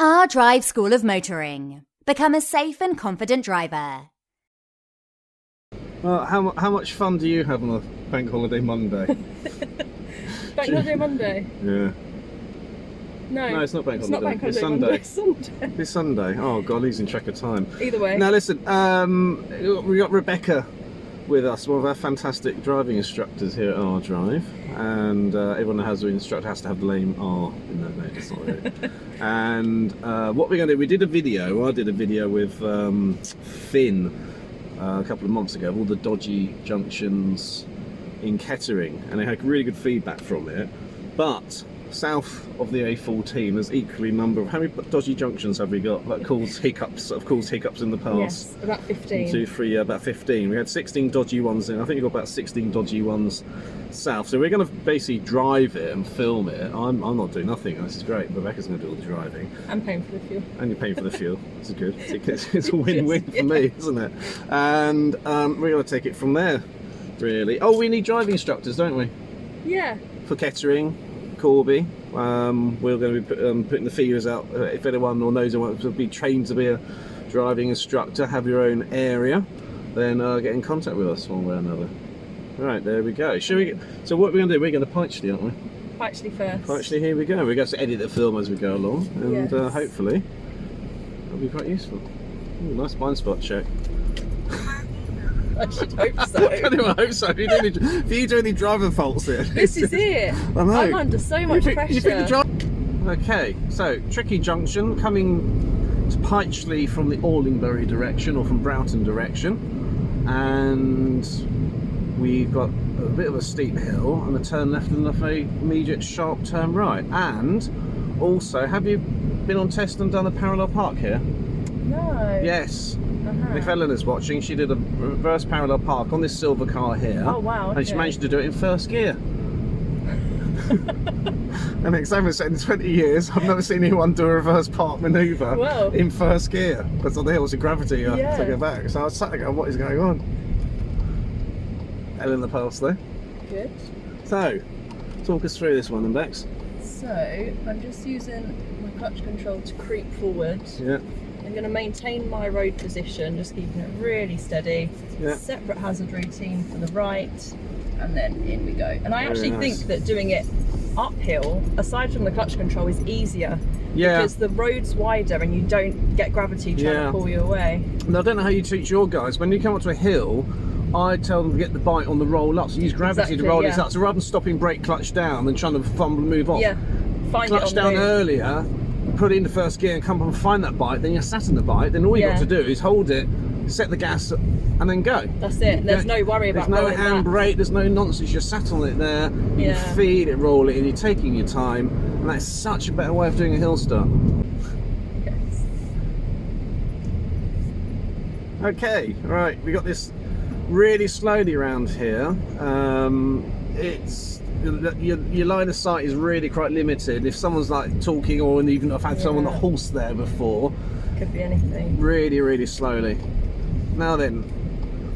Our Drive School of Motoring. Become a safe and confident driver. Well, how much fun do you have on a Bank Holiday Monday? Bank Holiday Monday? Yeah. No, it's not Bank Holiday. It's not Bank Holiday It's Sunday. Monday. It's Sunday. It's Sunday. Oh God, losing track of time. Either way. Now listen, we got Rebecca with us, one of our fantastic driving instructors here at R Drive, and everyone that has an instructor has to have the name R. No, it's not it. And what we're going to do, I did a video with Finn a couple of months ago of all the dodgy junctions in Kettering, and they had really good feedback from it. But south of the A14, there's equally a number of, how many dodgy junctions have we got that caused hiccups in the past? Yes, about 15. 1, 2, 3, about 15. We had 16 dodgy ones in. I think we got about 16 dodgy ones south. So we're going to basically drive it and film it. I'm not doing nothing. This is great. Rebecca's going to do all the driving. I'm paying for the fuel. And you're paying for the fuel. This is good. It's a win-win for me, isn't it? And we're going to take it from there, really. Oh, we need driving instructors, don't we? Yeah. For Kettering. Corby. We're going to be putting the feelers out. If anyone or knows anyone wants to be trained to be a driving instructor, have your own area, then get in contact with us one way or another. Right, there we go. So what we're going to do, we're going to Pytchley, aren't we? Pytchley first. Pytchley, here we go. We're going to edit the film as we go along, and yes. Hopefully it'll be quite useful. Ooh, nice blind spot check. I should hope so. I hope so. If you do any driver faults here. This is it. I know. I'm under so much pressure. Okay, so tricky junction coming to Pytchley from the Orlingbury direction, or from Broughton direction, and we've got a bit of a steep hill and a turn left and an immediate sharp turn right. And also, have you been on test and done a parallel park here? No. Yes. If Eleanor's watching, she did a reverse parallel park on this silver car here. Oh wow, okay. And she managed to do it in first gear. And examiner said in 20 years I've never seen anyone do a reverse park manoeuvre in first gear. Because on the hills of gravity to go back. So I was sat there going, what is going on? Eleanor passed there. Good. So, talk us through this one then, Bex. So, I'm just using my clutch control to creep forward. Yeah. I'm going to maintain my road position, just keeping it really steady. Yeah. Separate hazard routine for the right, and then in we go. And I actually think that doing it uphill, aside from the clutch control, is easier. Yeah. Because the road's wider and you don't get gravity trying to pull you away. Now, I don't know how you teach your guys. When you come up to a hill, I tell them to get the bike on the roll up. So use gravity to roll this up. So rather than stopping brake, clutch down, and trying to fumble and move off. Yeah. Clutch down earlier, put it into first gear and come up and find that bike, then you're sat in the bike, then all you got to do is hold it, set the gas and then go. That's it. There's no worry about there's no handbrake, there's no nonsense, you're sat on it there, you feed it, roll it, and you're taking your time, and that's such a better way of doing a hill start. Yes. Okay, right, we got this really slowly around here. Your line of sight is really quite limited. If someone's like talking, or even I've had someone on a horse there before. Could be anything. Really, really slowly. Now then,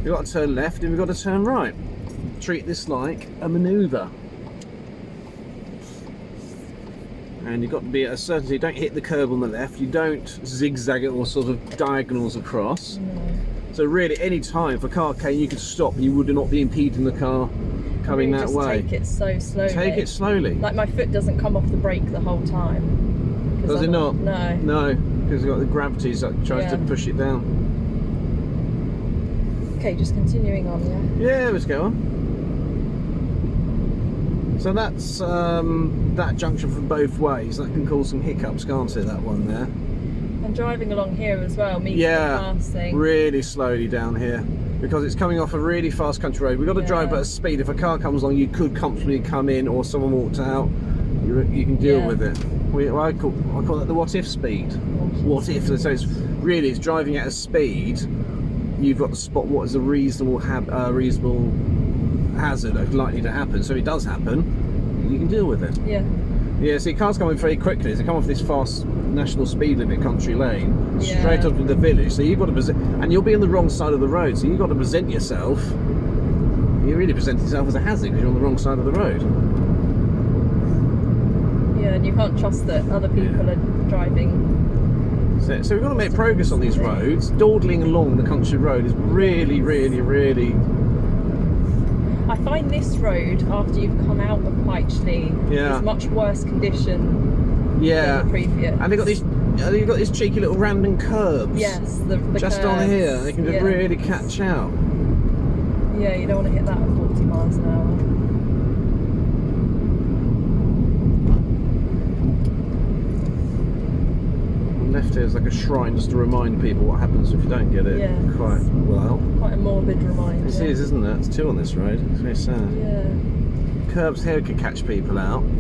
we've got to turn left and we've got to turn right. Treat this like a manoeuvre. And you've got to be at a certainty. You don't hit the curb on the left, you don't zigzag it or sort of diagonals across. No. So really, any time if a car came, you could stop and you would not be impeding the car coming that way. Take it so slowly. Take it slowly. Like my foot doesn't come off the brake the whole time. Does it not? No. No, because you've got the gravity that tries to push it down. Okay, just continuing on, Yeah, let's go on. So that's that junction from both ways. That can cause some hiccups, can't it, that one there? I'm driving along here as well, passing. Really slowly down here. Because it's coming off a really fast country road. We've got to drive at a speed. If a car comes along, you could comfortably come in, or someone walked out, you can deal with it. I call that the what if speed. What if? So it's driving at a speed. You've got to spot what is a reasonable hazard likely to happen. So if it does happen, you can deal with it. Yeah, see, cars coming very quickly. They come off this fast national speed limit country lane, straight up to the village. So you've got to present, and you'll be on the wrong side of the road. So you've got to present yourself. You really present yourself as a hazard because you're on the wrong side of the road. Yeah, and you can't trust that other people are driving So we've got to make progress on these roads. Dawdling along the country road is really, really, really... I find this road, after you've come out of Pytchley, is much worse condition than the previous. And you've got these cheeky little random curbs. Yes, the just curves. on here, they can just really catch out. Yeah, you don't want to hit that at 40 miles an hour. Left here is like a shrine just to remind people what happens if you don't get it quite well. Quite a morbid reminder. This is, isn't it? It's 2 on this road. It's very sad. Yeah. Curbs here could catch people out. If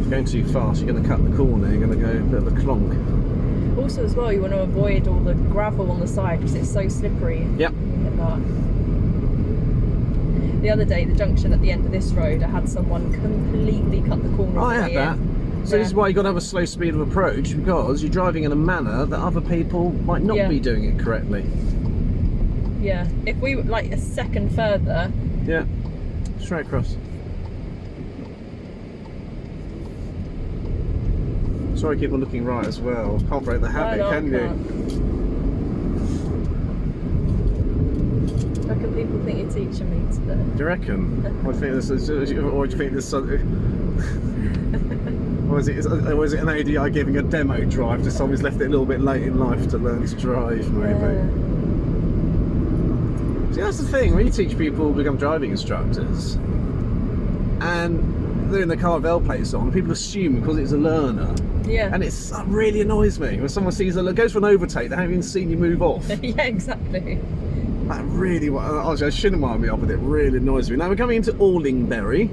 you're going too fast, you're going to cut the corner, you're going to go a bit of a clonk. Also as well, you want to avoid all the gravel on the side because it's so slippery. Yep. You hit that. The other day, the junction at the end of this road, I had someone completely cut the corner. I had that. So this is why you've got to have a slow speed of approach, because you're driving in a manner that other people might not be doing it correctly. Yeah, if we were like a second further. Yeah, straight across. Sorry, keep on looking right as well. Can't break the habit, can you? I reckon people think you're teaching me today. Do you reckon? Or do you think there's something? Or is it an ADI giving a demo drive to someone who's left it a little bit late in life to learn to drive, maybe? See, that's the thing, when you teach people to become driving instructors and they're in the car with L plates on, people assume because it's a learner. Yeah. And it really annoys me when someone sees goes for an overtake, they haven't even seen you move off. Yeah, exactly. That really, honestly, I shouldn't wind me up, but it really annoys me. Now we're coming into Orlingbury.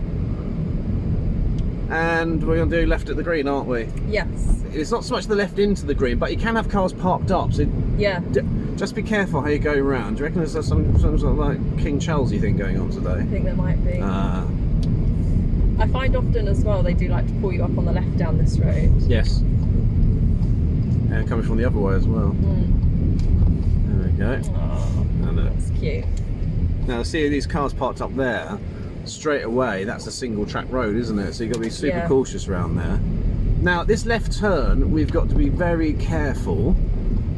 And we're going to do left at the green, aren't we? Yes. It's not so much the left into the green, but you can have cars parked up. So just be careful how you go around. Do you reckon there's some sort of like King Charles-y thing going on today? I think there might be. I find often as well they do like to pull you up on the left down this road. Yes. And coming from the other way as well. There we go. Oh, that's cute. Now see these cars parked up there. Straight away, that's a single track road, isn't it? So you've got to be super cautious around there. Now this left turn, we've got to be very careful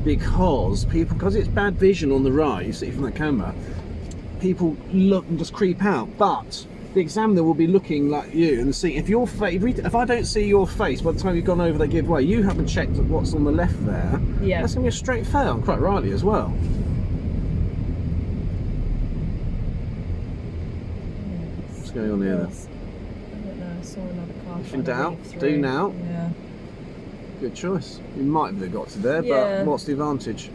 because it's bad vision on the right, you see from the camera, people look and just creep out, but the examiner will be looking like you and see if your face, if I don't see your face by the time you've gone over the giveaway, you haven't checked what's on the left there, that's going to be a straight fail, quite rightly as well. Going on here then? I don't know, I saw another car. If in doubt, do now. Yeah. Good choice. You might have got to there, but what's the advantage?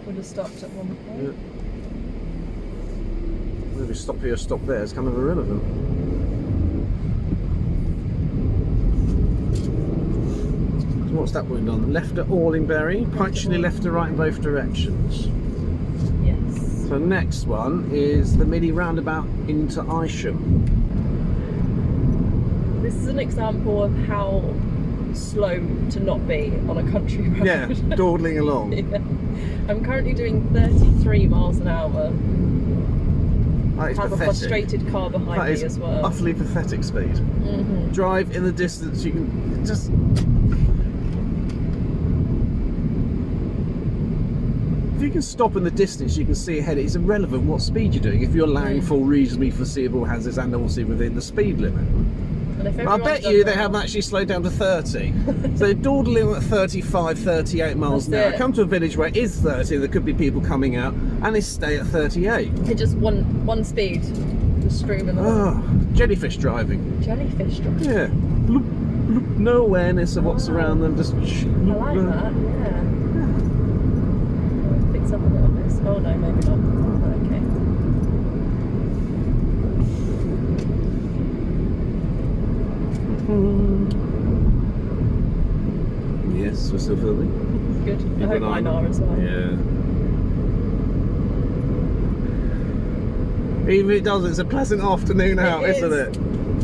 Would have stopped at one point. Yeah. Maybe stop here, stop there, it's kind of irrelevant. So what's that going on? Left at Orlingbury, Pytchley left to right in both directions. Yes. So next one is the mini roundabout into Isham. This is an example of how slow to not be on a country road. Yeah, dawdling along. I'm currently doing 33 miles an hour. That is I have pathetic. a frustrated car behind me as well. Utterly pathetic speed. Drive in the distance, you can just... If you can stop in the distance, you can see ahead. It's irrelevant what speed you're doing if you're allowing for reasonably foreseeable hazards and obviously within the speed limit. But I bet you they haven't actually slowed down to 30. So they're dawdling at 35, 38 miles an hour. Come to a village where it is 30, there could be people coming out, and they stay at 38. They're just one speed, just streaming along. Oh, jellyfish driving. Jellyfish driving? Yeah. Bloop, bloop, no awareness of what's around them, just... I like that, yeah. Picks up a little bit. Oh no, maybe not. Okay. Yes, we're still filming. Good. I hope mine are as well. Yeah. Even if it doesn't, it's a pleasant afternoon out, isn't it?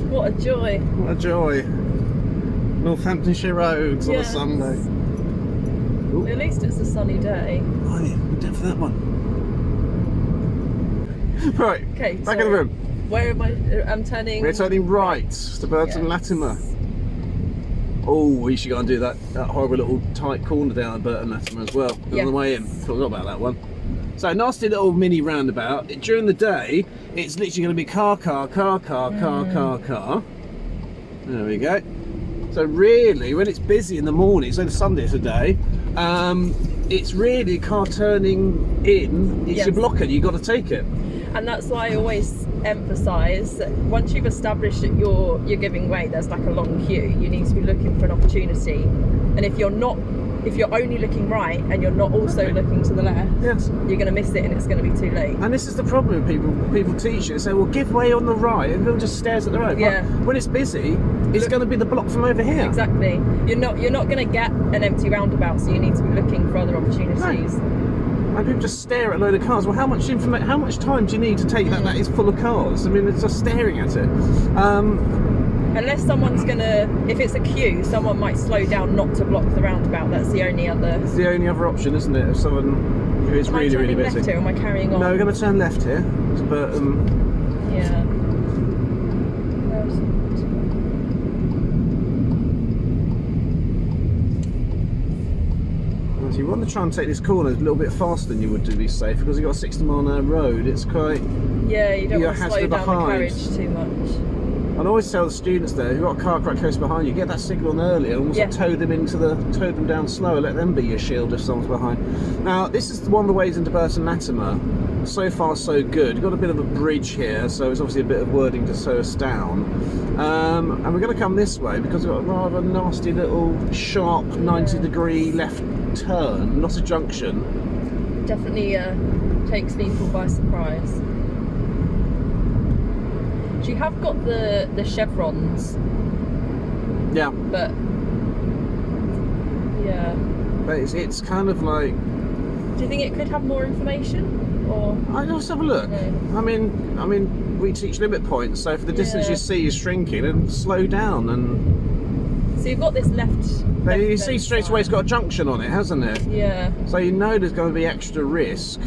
What a joy. What a joy. Northamptonshire roads on a Sunday. Ooh. At least it's a sunny day. Oh yeah, we're down for that one. Right, okay, back in the room. Where am I? I'm turning... We're turning right to Burton Latimer. Oh, we should go and do that horrible little tight corner down at Burton Latimer as well. On the way in. Forgot about that one. So nasty little mini roundabout. During the day, it's literally going to be car. There we go. So really, when it's busy in the morning, so the Sunday today, it's really car turning in. It's your blocker. You got to take it. And that's why I always emphasise that once you've established that you're giving way, there's like a long queue. You need to be looking for an opportunity. And if you're only looking right and you're not also looking to the left, you're going to miss it and it's going to be too late. And this is the problem with people teach it. Say, well, give way on the right, and everyone just stares at the road. Yeah. But when it's busy, it's going to be the block from over here. Exactly. You're not going to get an empty roundabout, so you need to be looking for other opportunities. No. And people just stare at a load of cars. Well, how much time do you need to take that is full of cars? I mean, it's just staring at it. Unless someone's if it's a queue, someone might slow down not to block the roundabout. That's the only other. It's the only other option, isn't it? If someone who is really, really busy. Left here, or am I carrying on? No, we're going to turn left here. But yeah. So you want to try and take this corner a little bit faster than you would to be safe, because you've got a 60-mile-an-hour road. It's quite. Yeah, you don't want to slow down the carriage too much. And I always tell the students there, if you've got a car quite close behind you, get that signal on early and also tow them down slower, let them be your shield if someone's behind. Now, this is one of the ways into Burton Latimer. So far, so good. You've got a bit of a bridge here, so it's obviously a bit of wording to slow us down. And we're going to come this way because we've got a rather nasty little sharp 90-degree left turn, not a junction. Definitely takes people by surprise. So you have got the chevrons. Yeah. But yeah. But it's kind of like. Do you think it could have more information? Or I'll just have a look. No. I mean, we teach limit points, so if the distance you see is shrinking, then slow down and. So you've got this left you see straight away it's got a junction on it, hasn't it? Yeah. So you know there's going to be extra risk.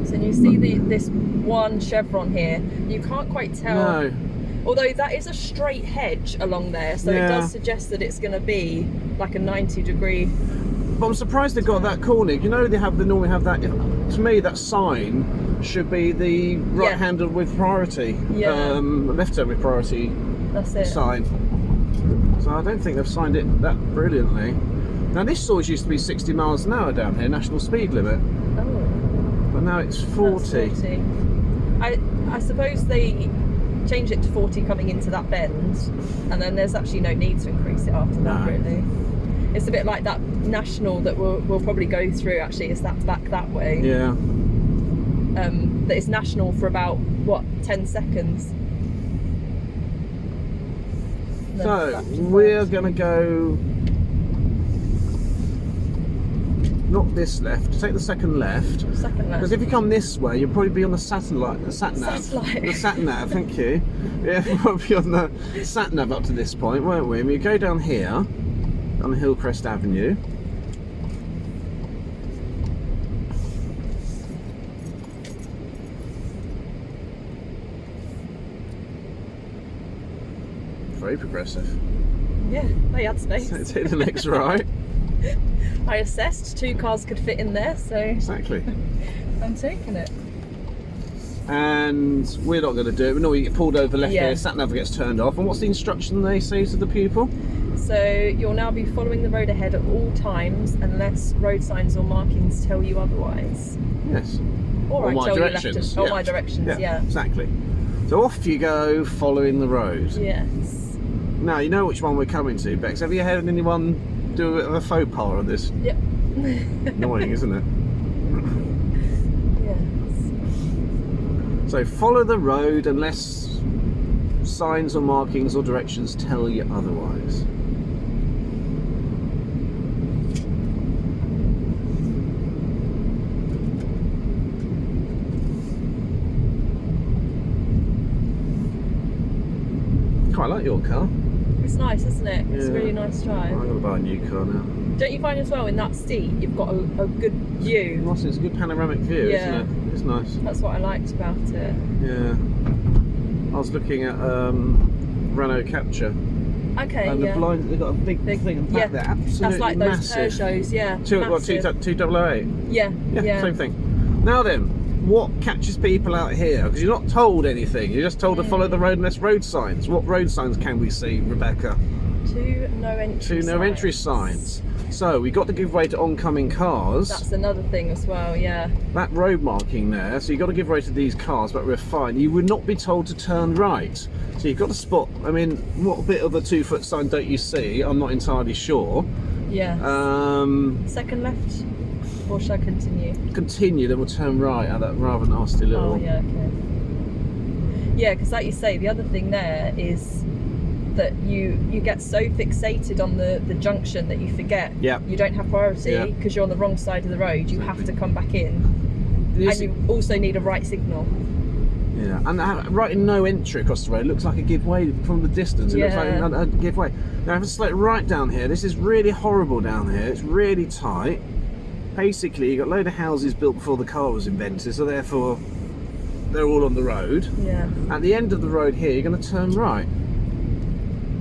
So you see this one chevron here. You can't quite tell. No. Although that is a straight hedge along there, so it does suggest that it's going to be like a 90-degree. But I'm surprised they got that corner. You know they normally have that. To me, that sign should be the right-handed with priority, left-hand with priority. That's it. Sign. So I don't think they've signed it that brilliantly. Now this always used to be 60 miles an hour down here, national speed limit. Oh. But now it's 40. That's 40. I suppose they changed it to 40 coming into that bend, and then there's actually no need to increase it after that, really. It's a bit like that national that we'll probably go through, actually. It's that back that way. Yeah. That is national for about, 10 seconds. So, we're going to go... Not this left, take the second left. Second left. Because if you come this way, you'll probably be on the sat-nav. The sat-nav, thank you. Yeah, we'll probably be on the sat-nav up to this point, won't we? And we go down here, on Hillcrest Avenue. Very progressive. Yeah, they had space. So take the next right. I assessed 2 cars could fit in there, so exactly. I'm taking it. And we're not going to do it. We normally get pulled over left here, sat nav gets turned off. And what's the instruction they say to the pupil? So you'll now be following the road ahead at all times unless road signs or markings tell you otherwise. Yes. Or I my tell directions. you left. My directions. Yeah. Exactly. So off you go, following the road. Yes. Now you know which one we're coming to, Bex. Have you had anyone do a bit of a faux pas on this? Yep. Annoying, isn't it? Yes. So follow the road unless signs or markings or directions tell you otherwise. Quite like your car. It's nice, isn't it? It's a really nice drive. I'm going to buy a new car now. Don't you find as well in that seat you've got a good view? It's a good panoramic view, isn't it? It's nice. That's what I liked about it. Yeah. I was looking at Renault Capture Okay, And the blinds, they've got a big thing and back there, absolutely that's like those massive. Peugeots, yeah. 2008? Yeah, Yeah, same thing. Now then, what catches people out here? Because you're not told anything, you're just told to follow the road and there's road signs. What road signs can we see, Rebecca? Two no entry signs. So we got to give way to oncoming cars. That's another thing as well, yeah. That road marking there, so you've got to give way to these cars, but we're fine. You would not be told to turn right. So you've got to spot, I mean, what bit of the 2-foot sign don't you see? I'm not entirely sure. Yeah. Second left? Or should I continue? Continue, then we'll turn right at that rather nasty little... Oh, yeah, okay. Yeah, because like you say, the other thing there is that you get so fixated on the junction that you forget you don't have priority because you're on the wrong side of the road. You have to come back in, and you also need a right signal. Yeah, and right in no entry across the road looks like a give way from the distance. It looks like a give way. Now if it's like right down here, this is really horrible down here. It's really tight. Basically, you got a load of houses built before the car was invented, so therefore they're all on the road. Yeah. At the end of the road here, you're going to turn right.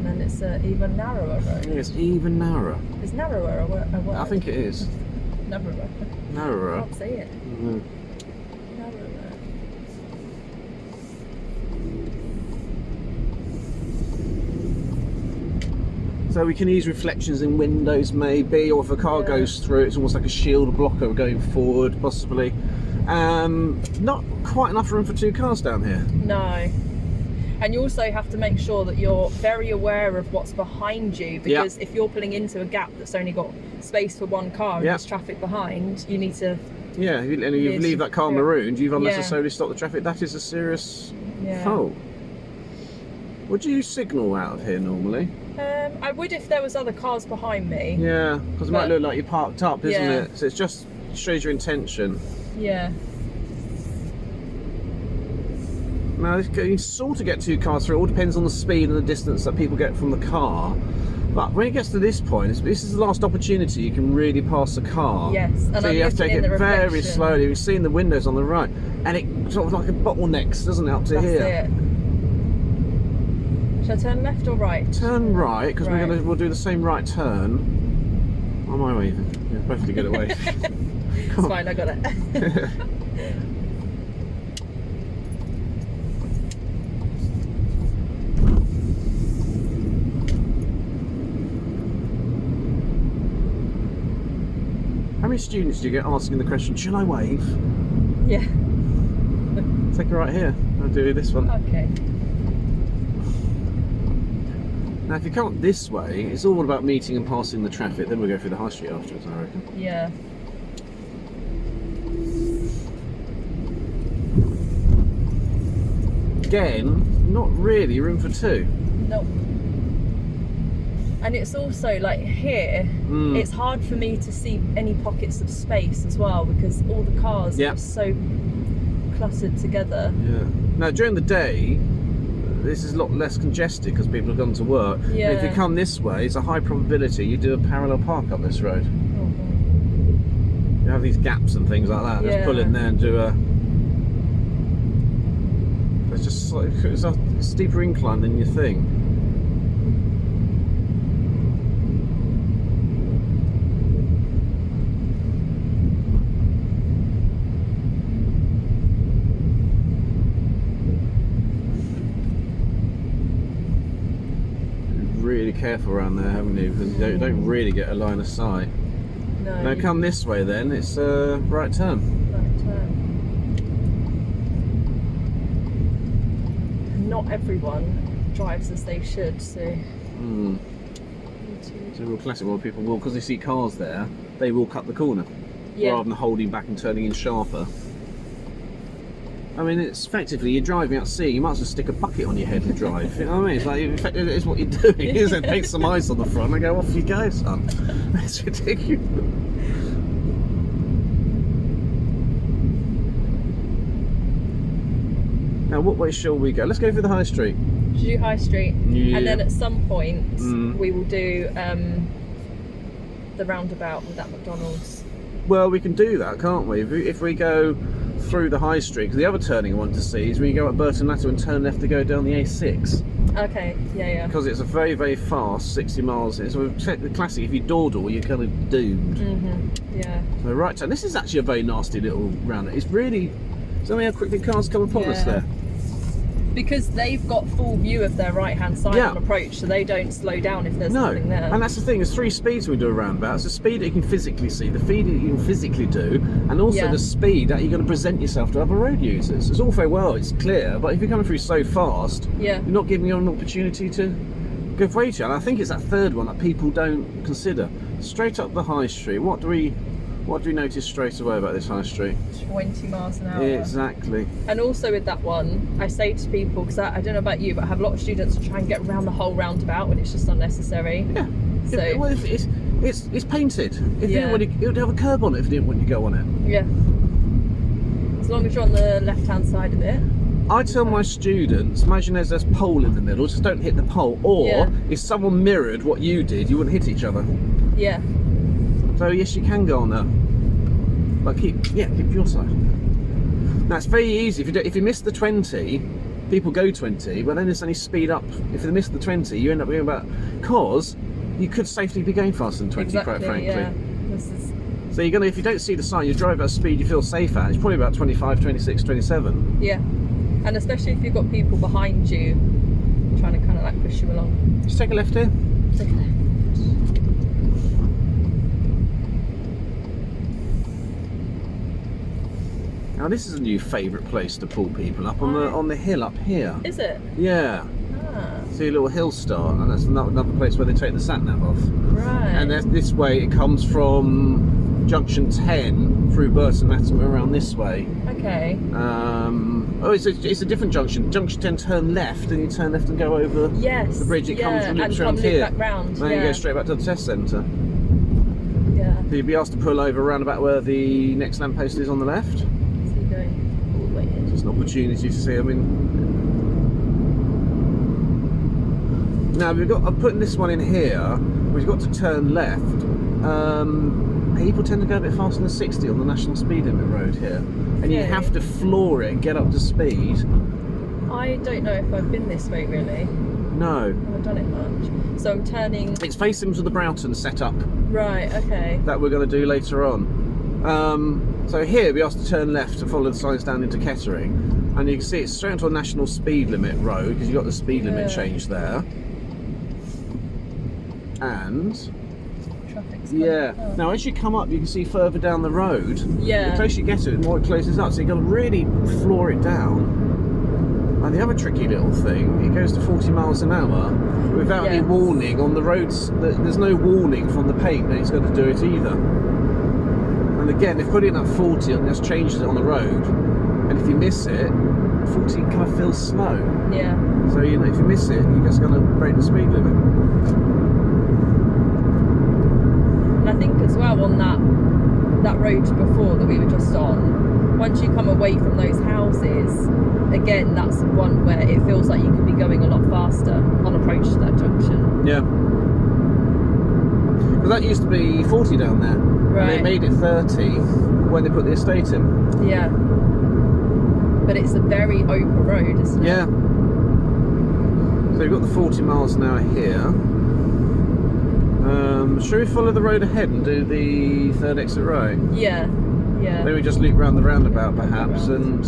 And it's an even narrower road. Yeah, it's even narrower. Is narrower a word? I think it is. Narrower. Narrower. I can't say it. Mm. Narrower. So we can use reflections in windows maybe, or if a car goes through, it's almost like a shield blocker going forward, possibly. Not quite enough room for 2 cars down here. No. And you also have to make sure that you're very aware of what's behind you, because if you're pulling into a gap that's only got space for 1 car and there's traffic behind, you need to... Yeah, and you leave that car marooned, you've unnecessarily stopped the traffic. That is a serious fault. Would you signal out of here normally? I would if there was other cars behind me. Yeah, because it might look like you're parked up, isn't it? So it's just shows your intention. Yeah. Now you sort of get 2 cars through. It all depends on the speed and the distance that people get from the car. But when it gets to this point, this is the last opportunity you can really pass a car. Yes, and so you have to take it very slowly. You've seen the windows on the right, and it sort of like a bottlenecks, doesn't it, up to here? That's it. Should I turn left or right? Turn right, because we'll do the same right turn. On my way, then. Yeah, perfectly good at waving. It's fine, I got it. How many students do you get asking the question, should I wave? Yeah. Take it right here. I'll do this one. Okay. Now if you come this way, it's all about meeting and passing the traffic, then we'll go through the high street afterwards, I reckon. Yeah. Again, not really room for 2. Nope. And it's also like here, it's hard for me to see any pockets of space as well, because all the cars are so cluttered together. Yeah. Now during the day, this is a lot less congested because people have gone to work. Yeah. If you come this way, it's a high probability you do a parallel park up this road. Oh. You have these gaps and things like that. Just pull in there and do a... It's just like, it's a steeper incline than you think. Really careful around there, haven't you? Because you don't really get a line of sight. No. Now come this way then, it's a right turn. Right turn. Not everyone drives as they should, so... It's a real classic one. People will, because they see cars there, they will cut the corner rather than holding back and turning in sharper. I mean, it's effectively, you're driving out sea, you might as well stick a bucket on your head and drive. You know what I mean? It's like, it's what you're doing, isn't it? Paint some ice on the front and go, off you go, son. It's ridiculous. Now, what way shall we go? Let's go through the high street. Should do High Street, and then at some point we will do the roundabout with that McDonald's. Well, we can do that, can't we? If we go through the high street, because the other turning I want to see is when you go up Burton Latimer and turn left to go down the A6. Okay, yeah. Because it's a very, very fast 60 miles. It's the classic, if you dawdle, you're kind of doomed. Yeah. So right turn. This is actually a very nasty little round. It's really, so how quickly cars come upon us there. Because they've got full view of their right-hand side on approach, so they don't slow down if there's nothing there. And that's the thing, there's 3 speeds when we do a roundabout. It's the speed that you can physically see, the speed that you can physically do, and also the speed that you're going to present yourself to other road users. It's all very well, it's clear, but if you're coming through so fast, you're not giving you an opportunity to go for each other. And I think it's that third one that people don't consider. Straight up the high street, what do we notice straight away about this high street? 20 miles an hour. Exactly. And also with that one, I say to people, because I don't know about you, but I have a lot of students who try and get around the whole roundabout when it's just unnecessary. Yeah. So Well, it's painted. If you didn't want it would have a curb on it if you didn't want you to go on it. Yeah. As long as you're on the left-hand side of it. I tell my students, imagine there's this pole in the middle, just don't hit the pole. Or if someone mirrored what you did, you wouldn't hit each other. Yeah. So yes, you can go on there, but keep your side. Now it's very easy. If you miss the 20, people go 20, but then it's only speed up. If they miss the 20, you end up going about, cause you could safely be going faster than 20, quite frankly. Yeah. So you're gonna, if you don't see the sign, you drive at a speed you feel safe at. It's probably about 25, 26, 27. Yeah, and especially if you've got people behind you trying to kind of like push you along. Just take a left here. Take a left. Now this is a new favourite place to pull people up on the hill up here. Is it? Yeah. Ah. See a little hill start, and that's another place where they take the sat nav off. Right. And this way it comes from Junction 10 through Burton Latimer around this way. Okay. It's a different junction. Junction 10, turn left, and you turn left and go over the bridge. It comes and loops around here. Back round. Then you go straight back to the test centre. Yeah. So you'd be asked to pull over around about where the next lamppost is on the left. All the way in. Just an opportunity to see. I mean, now I'm putting this one in here. We've got to turn left. People tend to go a bit faster than 60 on the national speed limit road here, and you have to floor it and get up to speed. I don't know if I've been this way really. No. I haven't done it much. So I'm turning. It's facing to the Broughton setup. Right. Okay. That we're going to do later on. So here we asked to turn left to follow the signs down into Kettering, and you can see it's straight onto a national speed limit road because you've got the speed limit change there. And now as you come up, you can see further down the road. Yeah. The closer you get to it, the more it closes up. So you've got to really floor it down. And the other tricky little thing, it goes to 40 miles an hour without any warning on the roads. There's no warning from the paint that it's going to do it either. And again, they've put it in at 40 and just changes it on the road. And if you miss it, 40 kind of feels slow. Yeah. So if you miss it, you're just going to break the speed limit. And I think as well on that road before that we were just on, once you come away from those houses, again that's one where it feels like you could be going a lot faster on approach to that junction. Yeah. Because that used to be 40 down there. Right. And they made it 30 when they put the estate in. Yeah. But it's a very open road, isn't it? Yeah. So you've got the 40 miles an hour here. Should we follow the road ahead and do the third exit right? Yeah. Yeah. Maybe we just loop round the roundabout perhaps and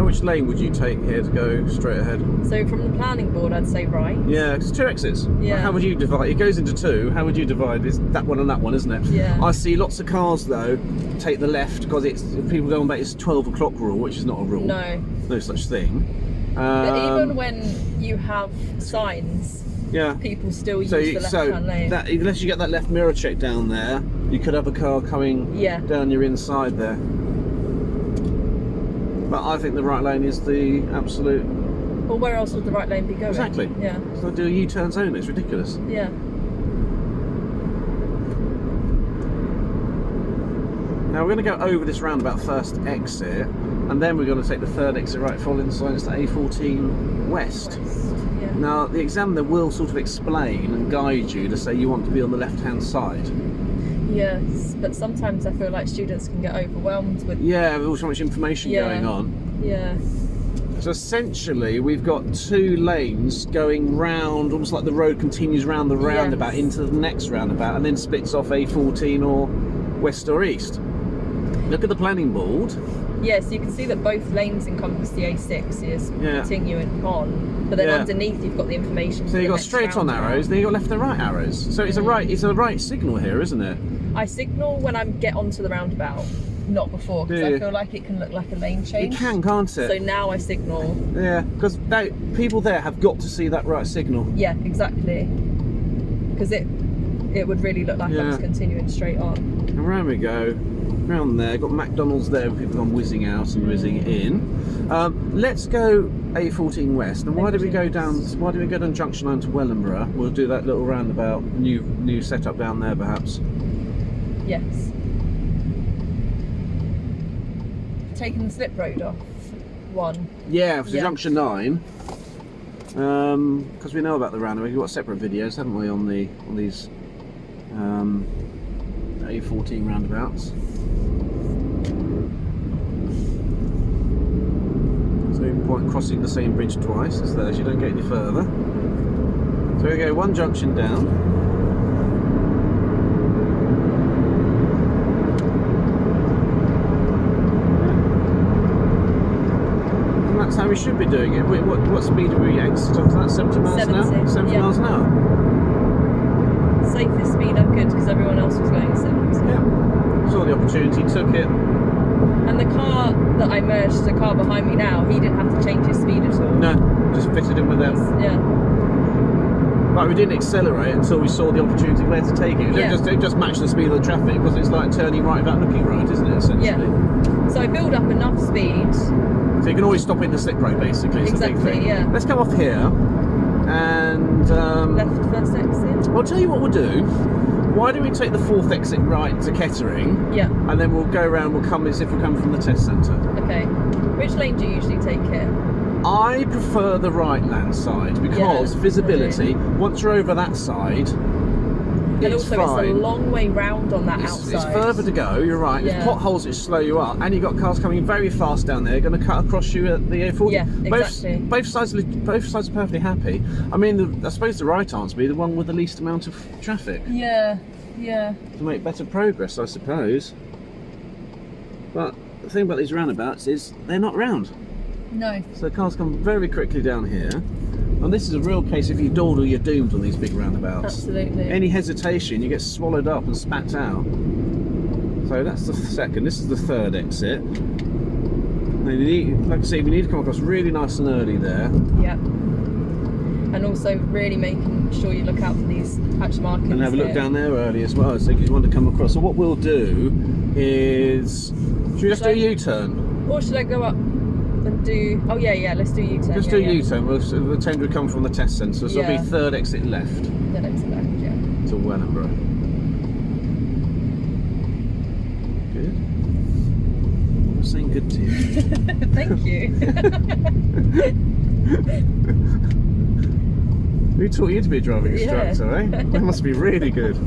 which lane would you take here to go straight ahead? So from the planning board I'd say right. Yeah, it's 2 exits. Yeah. How would you divide? It goes into 2. How would you divide? It's that one and that one, isn't it? Yeah. I see lots of cars though take the left because people go on about it's 12 o'clock rule, which is not a rule. No. No such thing. But even when you have signs, people still use the left-hand lane. Unless you get that left mirror check down there, you could have a car coming down your inside there. But I think the right lane is the absolute. Well, where else would the right lane be going? Exactly. Yeah. So do a U-turns only. It's ridiculous. Yeah. Now we're going to go over this roundabout first exit, and then we're going to take the third exit right, following the signs to A14 West. Yeah. Now the examiner will sort of explain and guide you to say you want to be on the left-hand side. Yes, but sometimes I feel like students can get overwhelmed with. Yeah, with so much information going on. Yeah. So essentially, we've got 2 lanes going round, almost like the road continues round the roundabout into the next roundabout, and then splits off A14 or west or east. Look at the planning board. Yes, you can see that both lanes encompass the A6 is continuing on, but then underneath you've got the information. So you've got straight on arrows, then you've got left and right arrows. So it's a right signal here, isn't it? I signal when I get onto the roundabout, not before, because I feel like it can look like a lane change. It can, can't it? So now I signal. Yeah, because people there have got to see that right signal. Yeah, exactly. Because it would really look like I was continuing straight on. And around we go. Around there, got McDonald's there with people gone whizzing out and whizzing in. Let's go A14 west. And why do we go down? Why do we go down Junction 9 to Wellingborough? We'll do that little roundabout, new setup down there, perhaps. Yes. Taking the slip road off. One. Yeah, for Junction 9. Because we know about the roundabout. We've got separate videos, haven't we, on these A14 roundabouts. Point crossing the same bridge twice, as though you don't get any further. So we go 1 junction down. And that's how we should be doing it. What speed are we at? So that's 70 miles an hour? 70 miles an hour. Safest speed I could, because everyone else was going 70. Yeah. Saw the opportunity, took it. And the car that I merged, the car behind me now, he didn't have to change his speed at all. No, just fitted in with them. Yeah. But we didn't accelerate until we saw the opportunity where to take it. It just matched the speed of the traffic, because it's like turning right without looking right, isn't it, essentially? Yeah. So I build up enough speed. So you can always stop in the slip road, basically. Exactly, yeah. Let's come off here and... left first exit. I'll tell you what we'll do. Why don't we take the 4th exit right to Kettering? Yeah. And then we'll go around, we'll come as if we're coming from the test centre. Okay. Which lane do you usually take here? I prefer the right-hand side because visibility, once you're over that side, and also fine. It's a long way round on that outside. It's further to go, you're right. There's potholes that slow you up, and you've got cars coming very fast down there, going to cut across you at the A40. Yeah, exactly. Both sides are perfectly happy. I mean, I suppose the right answer would be the one with the least amount of traffic. Yeah, yeah. To make better progress, I suppose. But the thing about these roundabouts is they're not round. No. So the cars come very quickly down here. And this is a real case, if you dawdle, you're doomed on these big roundabouts. Absolutely. Any hesitation, you get swallowed up and spat out. So that's the 2nd. This is the 3rd exit. Now you need, like I say, we need to come across really nice and early there. Yeah. And also really making sure you look out for these hatch markings. And have a look down there early as well, so if you want to come across. So what we'll do is, should we just do a U-turn? Or should I go up and do... Oh yeah, let's do U-turn. Just do a U-turn. We'll tend to come from the test centre, so it'll be 3rd exit left. 3rd exit left, yeah. To Wellingborough. Good. I'm saying good to you. Thank you. Who taught you to be a driving instructor, eh? That must be really good.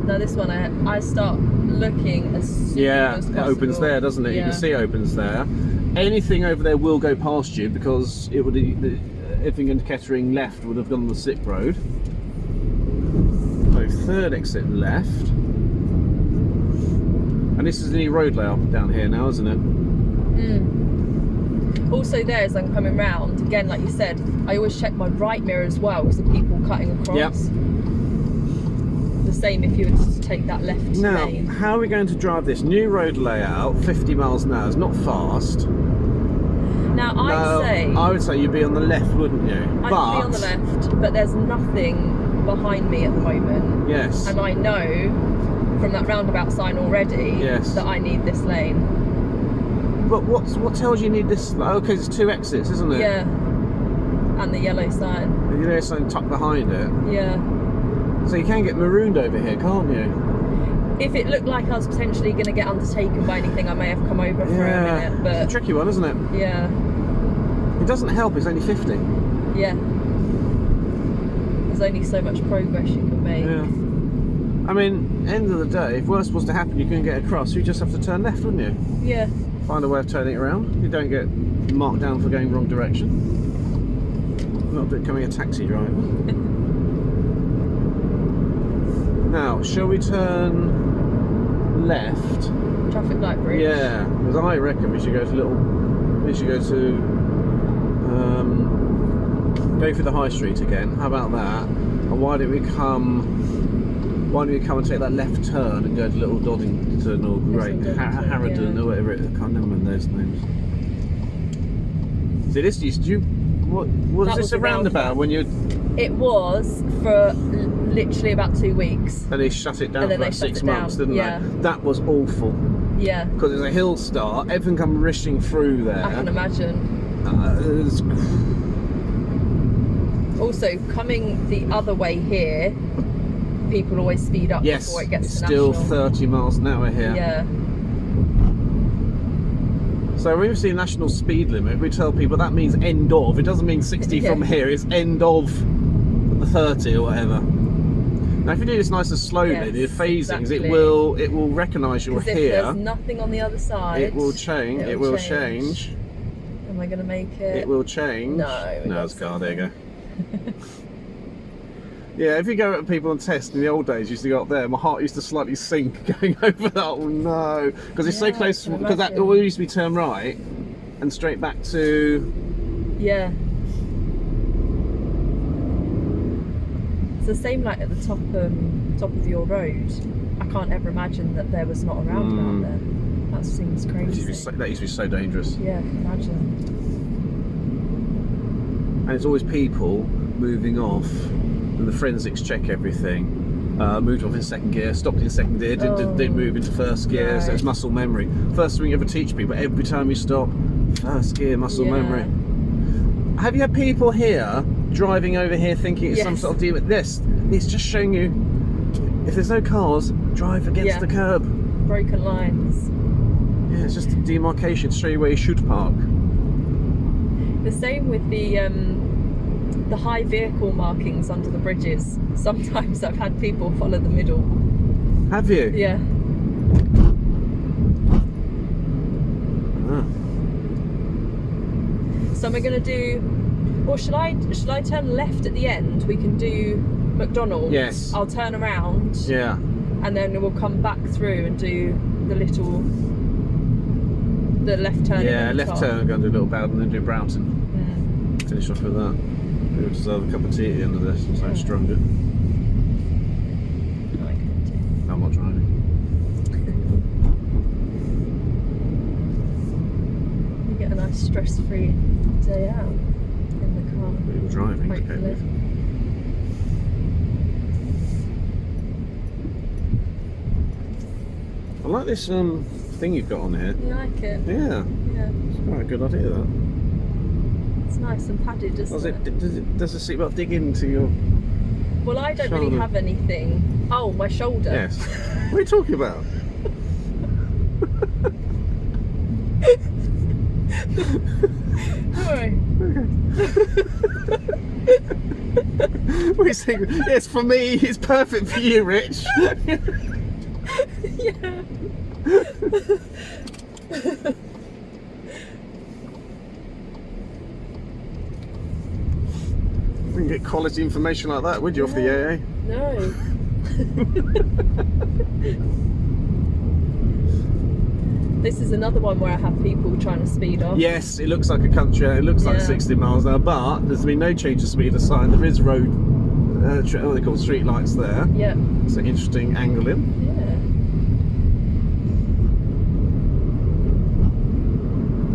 Now this one, I start looking as soon as possible. It opens there, doesn't it? You can see it opens there. Anything over there will go past you because it would everything into Kettering left would have gone on the slip road. So 3rd exit left. And this is the new road layout down here now, isn't it? Also there, as I'm coming round, again, like you said, I always check my right mirror as well because of people cutting across. Yep. The same if you were to take that left lane. Now, how are we going to drive this? New road layout, 50 miles an hour, is not fast. Now, I would say you'd be on the left, wouldn't you? I'd be on the left, but there's nothing behind me at the moment. Yes. And I know from that roundabout sign already that I need this lane. But what tells you need this? Oh, because it's 2 exits, isn't it? Yeah. And the yellow sign. The yellow sign tucked behind it. Yeah. So you can get marooned over here, can't you? If it looked like I was potentially going to get undertaken by anything, I may have come over for a minute. But it's a tricky one, isn't it? Yeah. It doesn't help, it's only 50. Yeah. There's only so much progress you can make. Yeah. I mean, end of the day, if worse was to happen, you couldn't get across, you just have to turn left, wouldn't you? Yeah. Find a way of turning it around. You don't get marked down for going wrong direction. Not becoming a taxi driver. Now, shall we turn left? Traffic light bridge. Yeah, because I reckon we should go to go through the high street again. How about that? And why don't we come and take that left turn and go to Little Doddington or Harrowden or whatever it is. I can't remember those names. See, this used to. What was this a roundabout when you? It was for literally about 2 weeks. And they shut it down for about 6 months, didn't they? That was awful. Yeah. Because it's a hill start, everything come rushing through there. I can imagine. Also, coming the other way here, people always speed up before it gets it's to still national. 30 miles an hour here. Yeah. So when we see national speed limit, we tell people that means end of. It doesn't mean 60 from here, it's end of the 30 or whatever. Now if you do this nice and slowly, the phasings, it will recognise you're here. If there's nothing on the other side, it will change. It will change. Am I going to make it? It will change. No, it's car. There you go. Yeah, if you go at people on test in the old days, you used to go up there, my heart used to slightly sink going over that. Oh no, because it's so close. Because that all used to be turn right and straight back to. Yeah. It's the same like at the top of your road. I can't ever imagine that there was not a roundabout there. That seems crazy. That used to be so dangerous. Yeah, I can imagine. And it's always people moving off, and the forensics check everything. Moved off in second gear, stopped in second gear, didn't move into first gear, so it's muscle memory. First thing you ever teach people, every time you stop, first gear, muscle memory. Have you had people here driving over here thinking it's some sort of deal with this? It's just showing you, if there's no cars, drive against the curb. Broken lines. Yeah, it's just a demarcation, show you where you should park. The same with the high vehicle markings under the bridges. Sometimes I've had people follow the middle. Have you? Yeah. So am I going to do, or should I turn left at the end? We can do McDonald's. Yes. I'll turn around. Yeah. And then we'll come back through and do the left turn. Yeah, left turn and go and do a little Broughton and then do Broughton. Finish off with that. We'll just have a cup of tea at the end of this and something stronger. I'm not driving. You get a nice stress-free day out in the car. You're driving, hopefully. I like this thing you've got on here. You like it? Yeah. Yeah. It's quite a good idea, that. It's nice and padded, isn't it? Does the seatbelt dig into your Well, I don't shoulder? really have anything. Oh, my shoulder. Yes. What are you talking about? Alright. What are you saying? Yes, for me, it's perfect for you, Rich. Yeah. You wouldn't get quality information like that, would you, off the AA? No. This is another one where I have people trying to speed off. Yes, it looks like a country, it looks like 60 miles an hour, but there's been no change of speed sign. There is road, what they call street lights there. Yeah. It's an interesting angle in.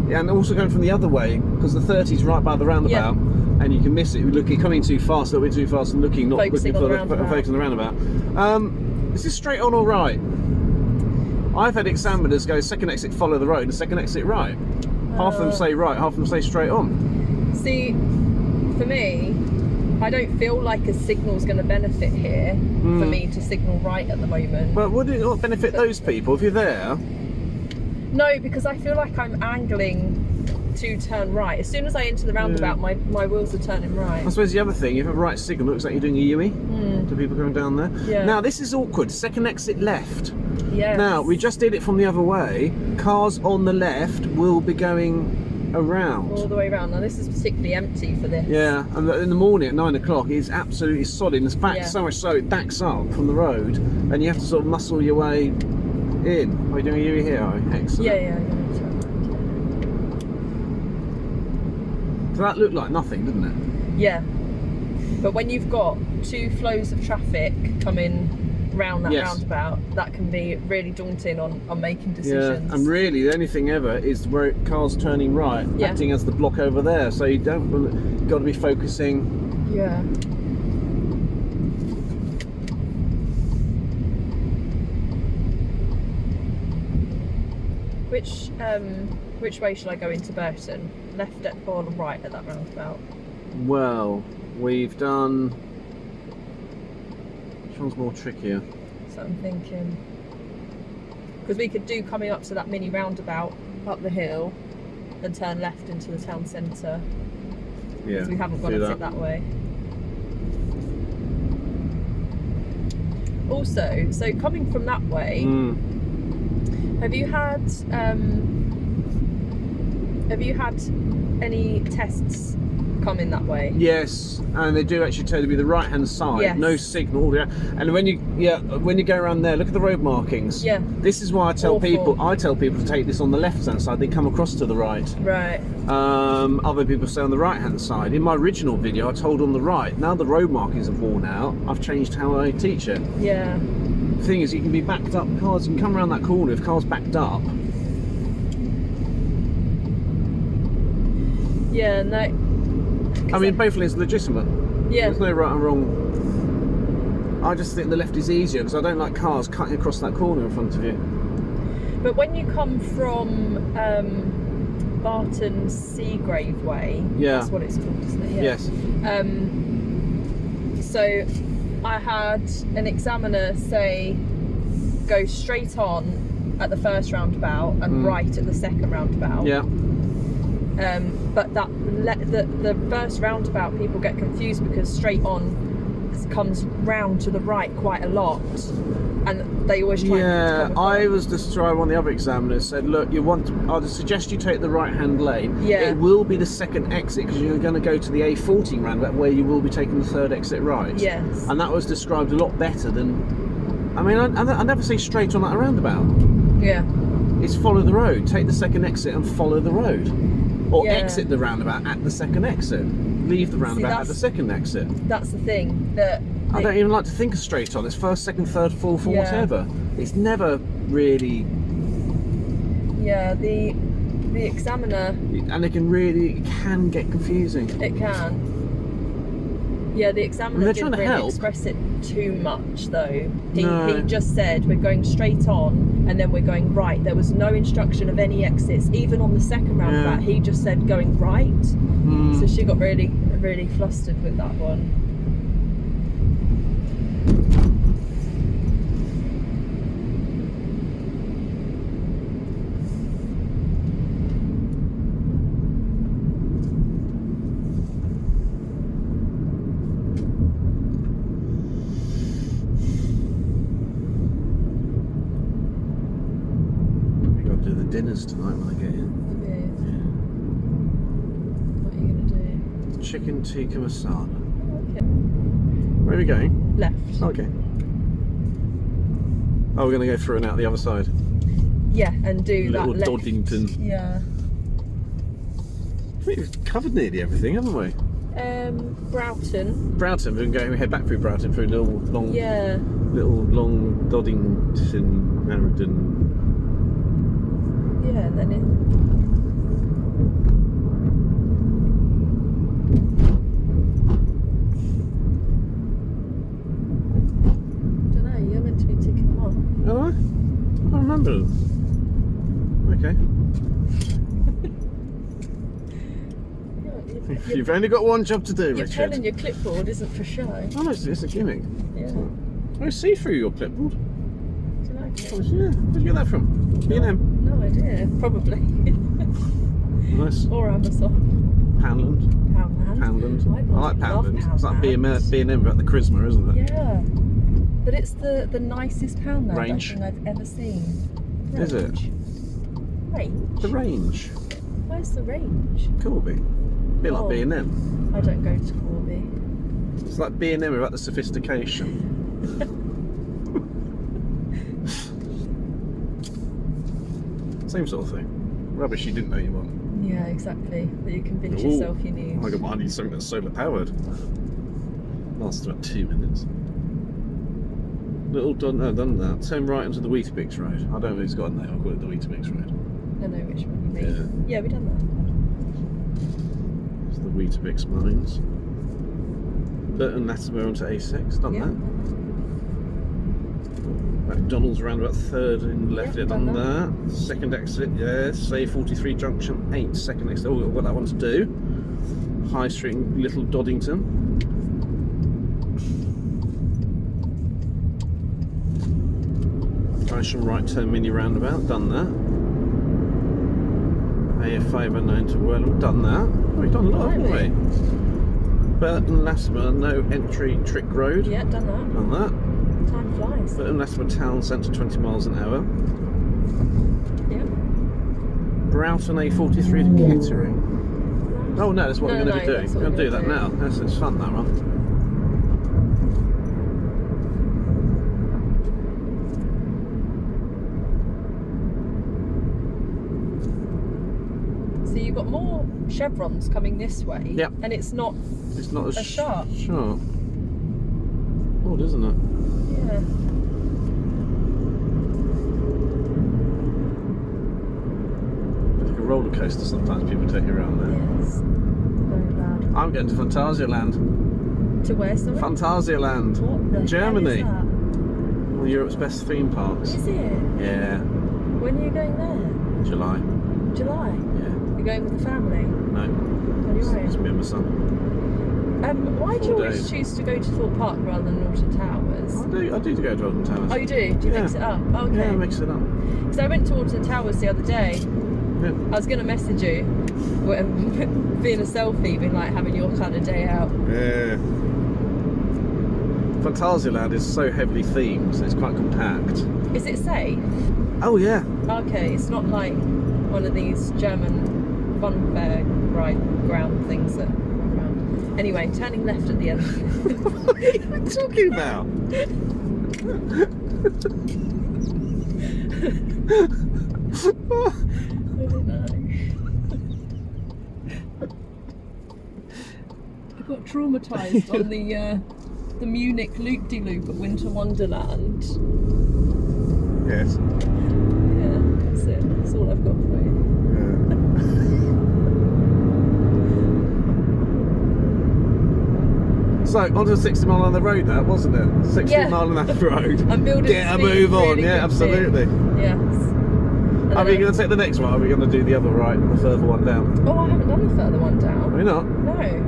Yeah, and also going from the other way, because the 30's right by the roundabout, and you can miss it. You're coming too fast, a little bit too fast, and focusing on the roundabout. Is this straight on or right? I've had examiners go second exit follow the road and second exit right. Half of them say right, half of them say straight on. See, for me, I don't feel like a signal's going to benefit here for me to signal right at the moment. But would it not benefit those people if you're there? No, because I feel like I'm angling to turn right. As soon as I enter the roundabout, my wheels are turning right. I suppose the other thing, if you have a right signal, it looks like you're doing a U-E to people going down there. Yeah. Now, this is awkward. Second exit left. Yes. Now, we just did it from the other way. Cars on the left will be going around. All the way around. Now, this is particularly empty for this. Yeah, and in the morning at 9 o'clock, it's absolutely solid. In fact, Yeah. so much so, it backs up from the road, and you have to sort of muscle your way in. Are you doing a U-E here? Are you? Excellent. Yeah. So that looked like nothing, didn't it? Yeah. But when you've got two flows of traffic coming round that roundabout, that can be really daunting on making decisions. Yeah, and really the only thing ever is where cars turning right, acting as the block over there. So you've got to be focusing. Yeah. Which way should I go into Burton? Left or right at that roundabout? Well, we've done. Which one's more trickier? So I'm thinking, because we could do coming up to that mini roundabout up the hill and turn left into the town centre. Yeah. Because we haven't got it that way. Also, so coming from that way, have you had any tests come in that way? Yes, and they do actually tell you to be the right hand side. Yes. No signal. Yeah. And when you go around there, look at the road markings. Yeah. This is why I tell Awful. people to take this on the left hand side. They come across to the right. Right. Other people say on the right hand side. In my original video, I told on the right. Now the road markings have worn out, I've changed how I teach it. Yeah. The thing is, you can be backed up. Cars can come around that corner if cars backed up. Yeah. No. I mean, both is legitimate. Yeah. There's no right and wrong. I just think the left is easier because I don't like cars cutting across that corner in front of you. But when you come from Barton Seagrave Way, that's what it's called, isn't it? Yeah. Yes. So I had an examiner say go straight on at the first roundabout and right at the second roundabout. Yeah. But the first roundabout, people get confused because straight on comes round to the right quite a lot, and they always try. Yeah, I was described. One of the other examiners said, "Look, I'd suggest you take the right-hand lane. Yeah. It will be the second exit because you're going to go to the A14 roundabout where you will be taking the third exit right." Yes. And that was described a lot better than. I mean, I never say straight on at a roundabout. Yeah. It's follow the road. Take the second exit and follow the road. Or exit the roundabout at the second exit. Leave the roundabout at the second exit. That's the thing. I don't even like to think of straight on. It's first, second, third, fourth, or whatever. It's never really. Yeah, the examiner. And it can get confusing. It can. Yeah, the examiner didn't really express it too much though. He just said we're going straight on and then we're going right. There was no instruction of any exits. Even on the second roundabout, he just said going right. So she got really, really flustered with that one. Dinners tonight when I get in. What are you going to do? Chicken tikka masala. Okay. Where are we going? Left. Okay. Oh, we're going to go through and out the other side. Yeah, and do Little that left. Doddington. Yeah. We've covered nearly everything, haven't we? Broughton. Broughton. We head back through Broughton through little long Doddington, Harrowden. Yeah, and then it. Don't know. You're meant to be ticking them off. Oh, I remember them. Okay. You've only got one job to do, Your Richard. pen and your clipboard isn't for show. Oh no, it's a gimmick. Yeah. I see through your clipboard. Do you like it? Oh, yeah. Where'd you get that from? B&M. No idea. Probably. Nice. Or Amazon. Poundland. Poundland. I like love Poundland. It's like Poundland. B&M at the Charisma, isn't it? Yeah. But it's the nicest Poundland Range. I think I've ever seen. Is it? Range? The Range. Where's the Range? Corby. Bit like Oh. B&M. I don't go to Corby. It's like B&M without the sophistication. Same sort of thing. Rubbish you didn't know you want. Yeah, exactly. That you convince Ooh. yourself you need. I need something that's solar powered. Lasts about 2 minutes. Little done that. Turn right onto the Weetabix Road. I don't know if it's got a name. I'll call it the Weetabix Road. I know which one you mean. Yeah, we've done It's the Weetabix Mines. Burton Latimer onto A6. Done Yeah. that. McDonald's roundabout third and left. Yeah, Done done that. Second exit. Yes. A14 Junction 8. Second exit. Oh, I've got that one to do. High Street in Little Doddington. Isham right turn mini roundabout, done that. A509 to Whirlham, done that. Oh, we've done a lot, haven't we? Burton Latimer, no entry Trick Road. Yeah, done that. Done that. Time flies. Burton Latimer town centre 20 miles an hour. Yeah. Broughton A43 to Kettering. Oh no, that's what we're going to be doing. that's We're what going to do we're that gonna now. It's fun, that one. So you've got more chevrons coming this way. Yep. And it's not It's not as a sharp. sharp. Odd, isn't it? Yeah. It's like a roller coaster sometimes, people take you around there. Yes. Very bad. I'm going to Phantasialand. To where, sorry? Phantasialand. What the Germany. hell is One of Europe's best theme parks. that? Is it? Yeah, When are you going there? July. July? Yeah. You're going with the family? No, On your it's own? me and my son. Why do you 4 always days. choose to go to Thorpe Park rather than Norton Towers? I do to go to Alton Towers. Oh, you do? Do you Yeah. mix it up? Okay. Yeah, mix it up. Because I went to Alton Towers the other day. Yeah. I was going to message you, being a selfie, being like having your kind of day out. Yeah. Phantasialand is so heavily themed, it's quite compact. Is it safe? Oh yeah. Okay, it's not like one of these German fun fair ground things that run around. Anyway, turning left at the end. What are you talking about? I don't know. I got traumatised on the Munich loop-de-loop at Winter Wonderland. Yes. Yeah, that's it. That's all I've got for you. So, onto 60 mile on the road now, wasn't it? 60 Yeah. mile on that road. I'm building Get a speed move on, really yeah, quickly. absolutely. Yes. Are we going to take the next one? Or are we going to do the other right, the further one down? Oh, I haven't done the further one down. Are we not? No.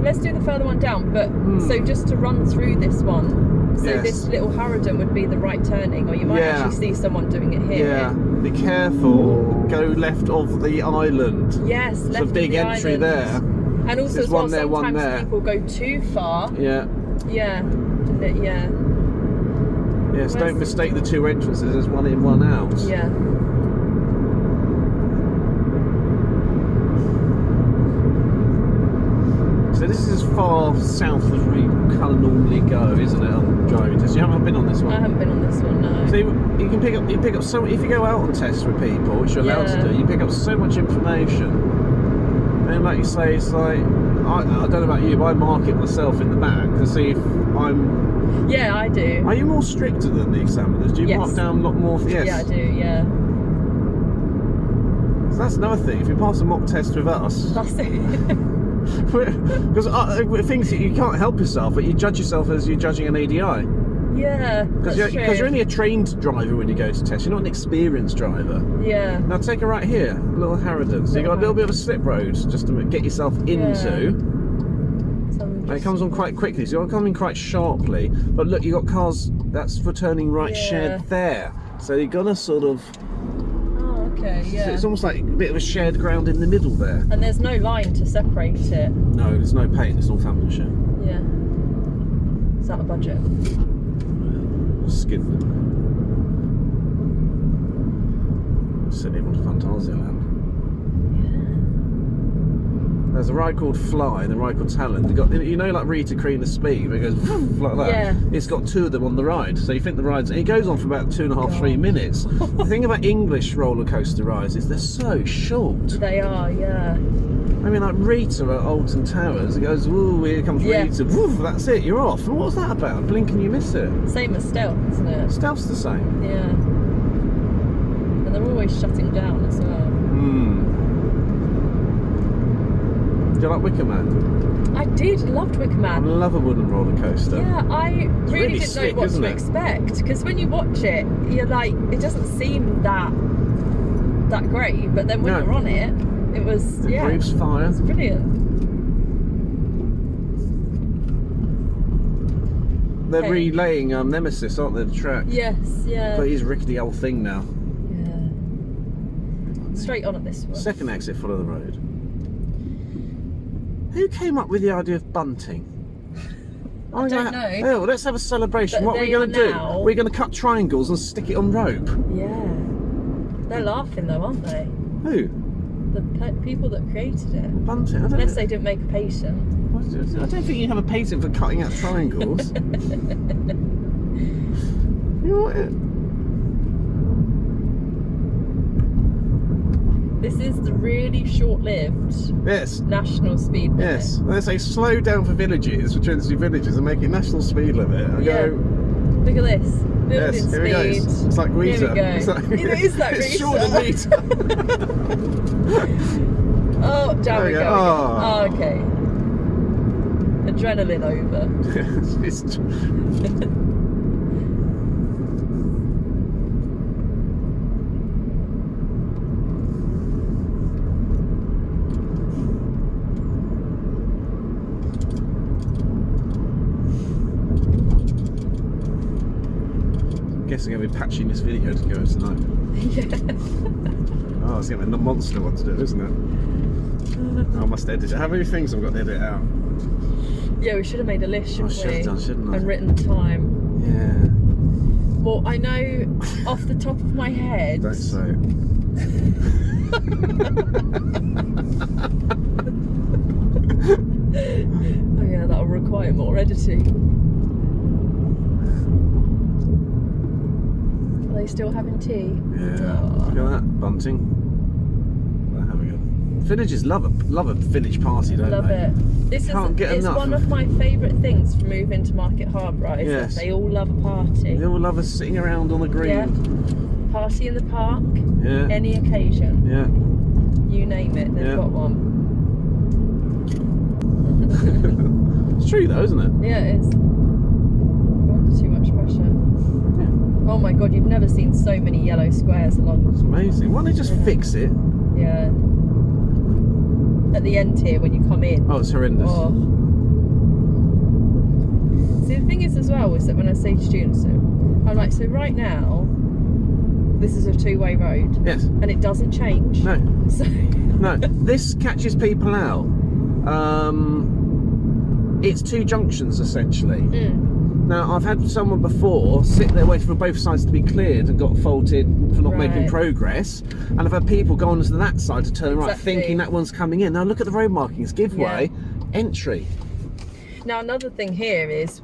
Let's do the further one down, but so just to run through this one, so Yes. this little Harrowden would be the right turning, or you might Yeah. actually see someone doing it here. Yeah. Be careful. Go left of the island. Yes, There's left a of big the entry island. there. And also There's as well, one there, one sometimes there. people go too far. Yeah. Yeah. Yeah. Yes, Where's- don't mistake the two entrances. There's one in, one out. Yeah. So this is as far south as we kind of normally go, isn't it, on driving tests? You haven't been on this one? I haven't been on this one, no. So you can pick up so, if you go out on tests with people, which you're allowed Yeah. to do, you pick up so much information. And like you say, it's like, I don't know about you, but I mark it myself in the back to see if I'm... Yeah, I do. Are you more stricter than the examiners? Do you Yes. mark down a lot more? Yes. Yeah, I do, yeah. So that's another thing, if you pass a mock test with us, That's it. because things that you can't help yourself, but you judge yourself as you're judging an ADI. Yeah, Because that's you're, true. only a trained driver when you go to test, you're not an experienced driver. Yeah. Now take a right here, a little Harrowden. So you've got a little bit of a slip road just to get yourself into. So I'm And it just- comes on quite quickly, so you're coming quite sharply. But look, you've got cars, that's for turning right Yeah. shared there. So you're gonna sort of, Oh, okay, So yeah. it's almost like a bit of a shared ground in the middle there. And there's no line to separate it. No, there's no paint, it's all Northamptonshire. Yeah. Is that a budget? Skin. Send everyone to Fantasia Land. There's a ride called Fly and a ride called Talent. They got, you know, like Rita Cream the Speed, where it goes like that. Yeah. It's got two of them on the ride, so you think the rides. It goes on for about 2.5, 3 minutes. The thing about English roller coaster rides is they're so short. They are, yeah. I mean, like Rita at Alton Towers, it goes, ooh, here comes Yeah. Rita, woof, that's it, you're off. And what's that about? Blink and you miss it. Same as Stealth, isn't it? Stealth's the same. Yeah. And they're always shutting down as well. Do you like Wicker Man? I loved Wicker I Man. love a wooden roller coaster. Yeah, I really really didn't slick, know what isn't to it? expect, because when you watch it, you're like, it doesn't seem that great, but then when No. you're on it, it was, It breathes fire. it's brilliant. They're Okay. relaying Nemesis, aren't they, the track? Yes, yeah. But he's a rickety old thing now. Yeah. Straight on at this one. Second exit, follow the road. Who came up with the idea of bunting? I don't know. Oh, well, let's have a celebration. But What are we they going to are do? now- We're going to cut triangles and stick it on rope. Yeah. They're laughing though, aren't they? Who? The people that created it. Bunting? I don't Unless know. they didn't make a patent. I don't think you have a patent for cutting out triangles. You know what? This is the really short-lived Yes. national speed limit. Yes. They say slow down for villages, for Trinity villages, and make it national speed limit. I Yeah. go, Look at this. Building yes, here it speed. goes. It's like Rita. Here we go. It's like, It is like it's Rita. shorter than Rita. Oh, down There we we go. go. Oh, Oh. okay. Adrenaline over. It's- I'm guessing I'll be patching this video to go tonight. Yeah. Oh, it's going to be a monster one to do, isn't it? I must edit it. How many things I've got to edit out? Yeah, we should have made a list, shouldn't should we? have done, shouldn't I? And written the time. Yeah. Well, I know off the top of my head. Don't say it. Oh yeah, that'll require more editing. Are they still having tea? Yeah. Oh. Look at that. Bunting. They're having a... Villagers love a village party, don't Love they? it. This Can't get is enough one of- of my favourite things from moving to Market Harbour. Is Yes. that they all love a party. They all love us sitting around on the green. Yeah. Party in the park. Yeah. Any occasion. Yeah. You name it, they've Yeah. got one. It's true though, isn't it? Yeah, it is. We're under too much pressure. Oh my god, you've never seen so many yellow squares along. It's amazing. Why don't they just fix it? Yeah. At the end here, when you come in. Oh, it's horrendous. Oh. See, the thing is as well, is that when I say to students, I'm like, so right now, this is a two-way road. Yes. And it doesn't change. No. So. No. This catches people out. It's two junctions essentially. Now, I've had someone before sit there waiting for both sides to be cleared and got faulted for not making Right. progress. And I've had people go on to that side to turn right, Exactly. thinking that one's coming in. Now, look at the road markings. Give way, entry. Now, another thing here is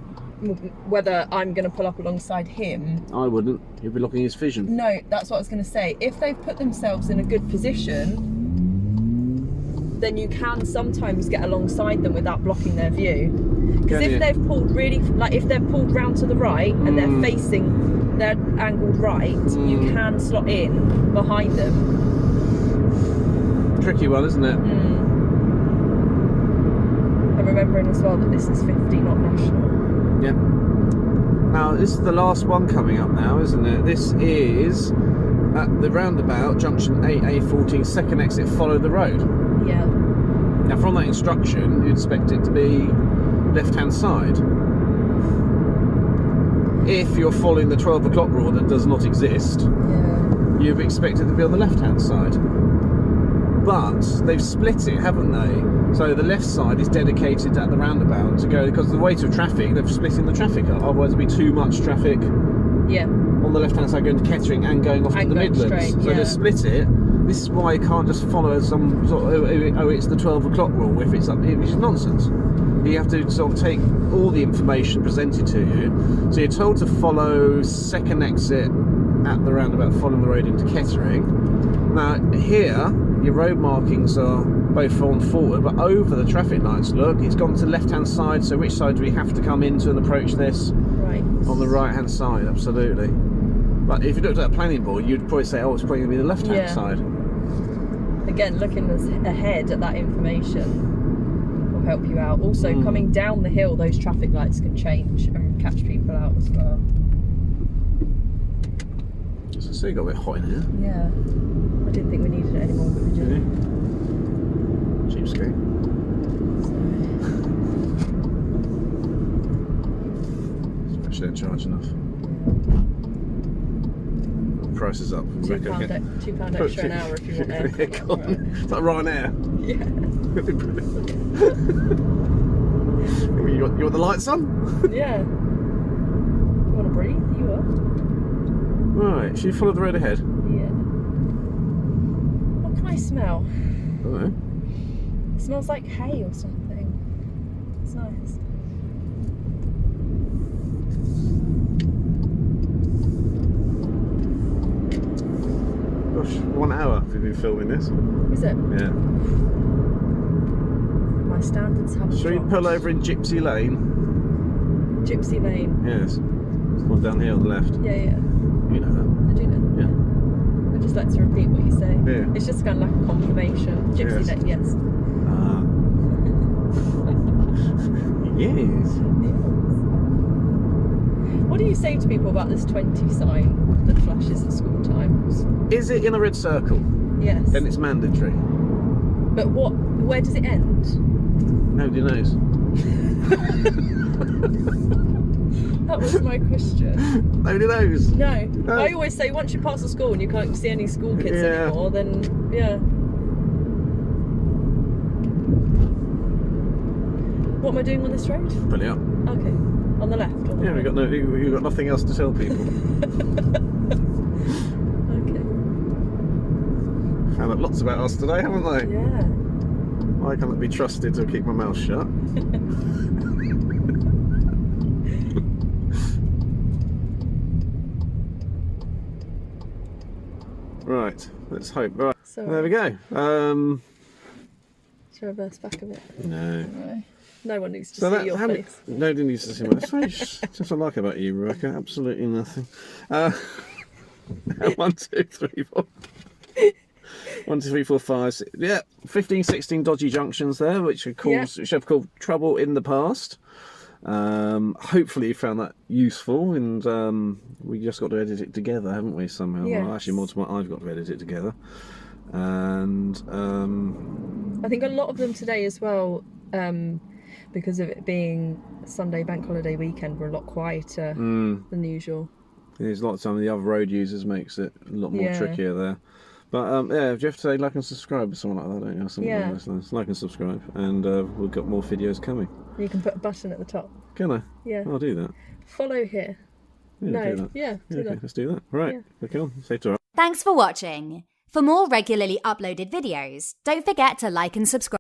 whether I'm going to pull up alongside him. I wouldn't. He'd be looking his vision. No, that's what I was going to say. If they've put themselves in a good position, then you can sometimes get alongside them without blocking their view. Because Can you? if they've pulled really, like if they've pulled round to the right and they're facing, they're angled right, you can slot in behind them. Tricky one, isn't it? And remembering as well that this is 50, not national. Yeah. Now, this is the last one coming up now, isn't it? This is at the roundabout, junction A14, second exit, follow the road. Yeah. Now, from that instruction, you'd expect it to be left-hand side. If you're following the 12 o'clock rule that does not exist. Yeah. you'd expect it to be on the left-hand side. But they've split it, haven't they? So the left side is dedicated at the roundabout to go, because the weight of traffic, they've split in the traffic up. Otherwise there'd be too much traffic on the left-hand side going to Kettering and going off to the Midlands. Straight, so they've split it. This is why you can't just follow some sort of, oh, it's the 12 o'clock rule if it's up, which is nonsense. You have to sort of take all the information presented to you. So you're told to follow second exit at the roundabout, following the road into Kettering. Now here, your road markings are both on forward, but over the traffic lights, look, it's gone to the left-hand side, so which side do we have to come into and approach this? Right. On the right-hand side, absolutely. But if you looked at a planning board, you'd probably say, oh, it's probably going to be the left-hand side. Again, looking ahead at that information will help you out. Also, coming down the hill, those traffic lights can change and catch people out as well. So you got a bit hot in here. Yeah. I didn't think we needed it anymore, but we did. Cheapskate. Especially don't charge enough. Price is up. £2 extra an hour if you want air. It's like Ryanair. Yeah. you want the lights on? Yeah. You want to breathe? You are. Right, should you follow the road ahead? Yeah. What can I smell? I don't know. It smells like hay or something. It's nice. Gosh, 1 hour we've been filming this. Is it? Yeah. My standards have Should we dropped. pull over in Gypsy Lane? Gypsy Lane? Yes. It's one down here on the left. Yeah, yeah. You know that. I do know. Yeah. I just like to repeat what you say. Yeah. It's just kind of like a confirmation. Gypsy Yes. Lane, yes. Yes. What do you say to people about this 20 sign that flashes at school times? Is it in a red circle? Yes. Then it's mandatory. But where does it end? Nobody knows. That was my question. Nobody knows. No. No. I always say once you pass the school and you can't see any school kids anymore, then yeah. What am I doing on this road? Pull it up. Okay. On the left? Or the Yeah, right? we've got nothing else to tell people. Okay. Found out lots about us today, haven't they? Yeah. I can't be trusted to keep my mouth shut. Right, let's hope. Right, So, there we go. Should I reverse back a bit? No. No. No one needs to So see that your face. nobody needs to see my face. Just what I like about you, Rebecca. Absolutely nothing. 1, 2, 3, 4. 1, 2, 3, 4, 5, 6. Yeah, 15, 16 dodgy junctions there, which have caused trouble in the past. Hopefully you found that useful, and we just got to edit it together, haven't we, somehow? Yes. Well, actually, more to I've got to edit it together. And I think a lot of them today as well, because of it being Sunday bank holiday weekend, were a lot quieter than usual. there's lots of the other road users makes it a lot more trickier there. But yeah, you have to say like and subscribe or something like that, don't you? Something like this. Like and subscribe, and we've got more videos coming. You can put a button at the top. Can I? Yeah. I'll do that. Follow here. Yeah, No. do that. Yeah, do Okay, that. let's do that. Right. Yeah. Okay, on. Say to her. Thanks for watching. For more regularly uploaded videos, don't forget to like and subscribe.